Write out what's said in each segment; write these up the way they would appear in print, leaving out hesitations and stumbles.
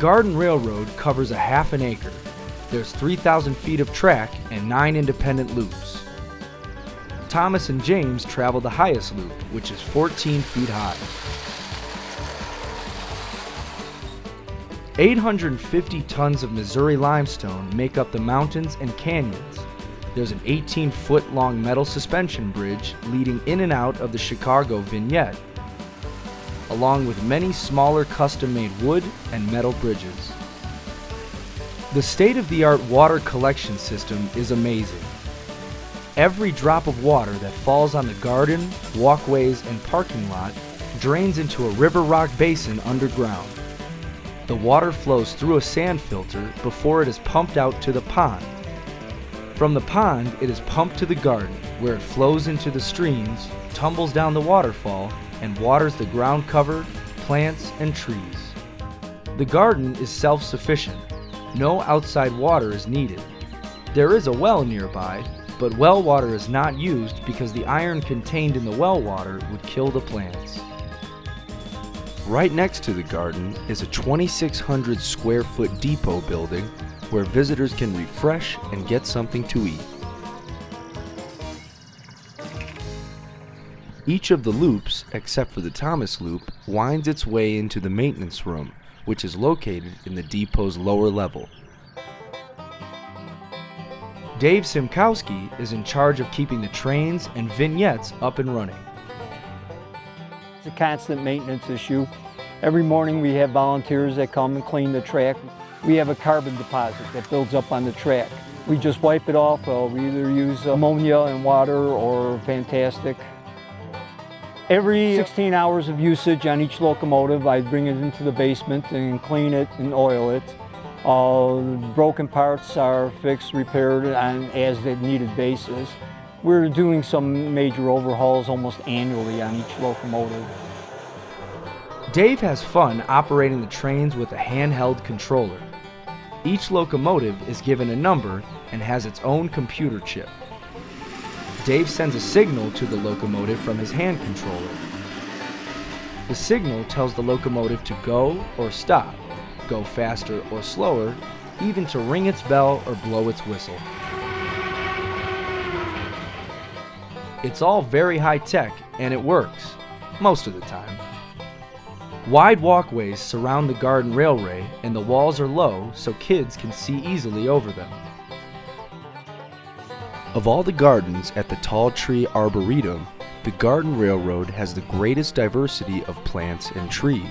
Garden Railroad covers a half an acre. There's 3,000 feet of track and 9 independent loops. Thomas and James travel the highest loop, which is 14 feet high. 850 tons of Missouri limestone make up the mountains and canyons. There's an 18-foot long metal suspension bridge leading in and out of the Chicago Vignette, along with many smaller custom-made wood and metal bridges. The state-of-the-art water collection system is amazing. Every drop of water that falls on the garden, walkways, and parking lot drains into a river rock basin underground. The water flows through a sand filter before it is pumped out to the pond. From the pond, it is pumped to the garden, where it flows into the streams, tumbles down the waterfall, and waters the ground cover, plants, and trees. The garden is self-sufficient. No outside water is needed. There is a well nearby, but well water is not used because the iron contained in the well water would kill the plants. Right next to the garden is a 2,600 square foot depot building where visitors can refresh and get something to eat. Each of the loops, except for the Thomas Loop, winds its way into the maintenance room, which is located in the depot's lower level. Dave Simkowski is in charge of keeping the trains and vignettes up and running. It's a constant maintenance issue. Every morning we have volunteers that come and clean the track. We have a carbon deposit that builds up on the track. We just wipe it off. We either use ammonia and water or Fantastic. Every 16 hours of usage on each locomotive, I bring it into the basement and clean it and oil it. Broken parts are fixed, repaired on as needed basis. We're doing some major overhauls almost annually on each locomotive. Dave has fun operating the trains with a handheld controller. Each locomotive is given a number and has its own computer chip. Dave sends a signal to the locomotive from his hand controller. The signal tells the locomotive to go or stop, go faster or slower, even to ring its bell or blow its whistle. It's all very high-tech, and it works, most of the time. Wide walkways surround the garden railway, and the walls are low so kids can see easily over them. Of all the gardens at the Tall Tree Arboretum, the Garden Railroad has the greatest diversity of plants and trees.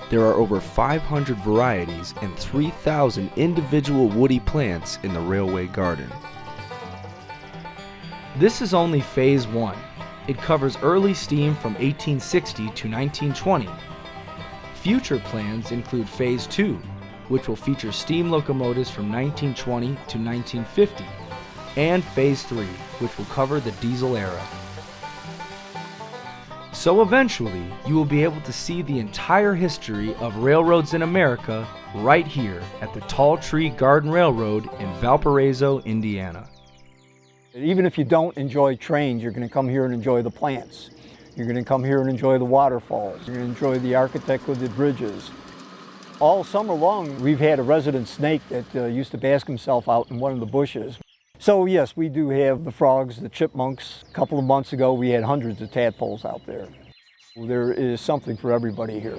There are over 500 varieties and 3,000 individual woody plants in the railway garden. This is only Phase 1. It covers early steam from 1860 to 1920. Future plans include Phase 2, which will feature steam locomotives from 1920 to 1950, and Phase 3, which will cover the diesel era. So eventually, you will be able to see the entire history of railroads in America right here at the Tall Tree Garden Railroad in Valparaiso, Indiana. Even if you don't enjoy trains, you're going to come here and enjoy the plants. You're going to come here and enjoy the waterfalls. You're going to enjoy the architect with the bridges. All summer long, we've had a resident snake that used to bask himself out in one of the bushes. So yes, we do have the frogs, the chipmunks. A couple of months ago, we had hundreds of tadpoles out there. There is something for everybody here.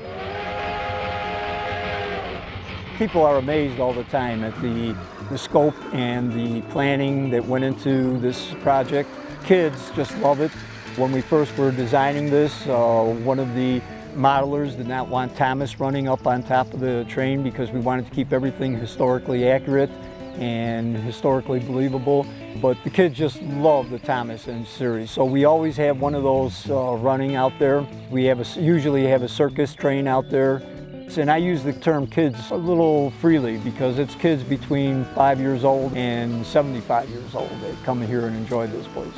People are amazed all the time at the scope and the planning that went into this project. Kids just love it. When we first were designing this, one of the modelers did not want Thomas running up on top of the train because we wanted to keep everything historically accurate and historically believable. But the kids just love the Thomas and series. So we always have one of those running out there. We usually have a circus train out there. And I use the term kids a little freely because it's kids between 5 years old and 75 years old that come here and enjoy this place.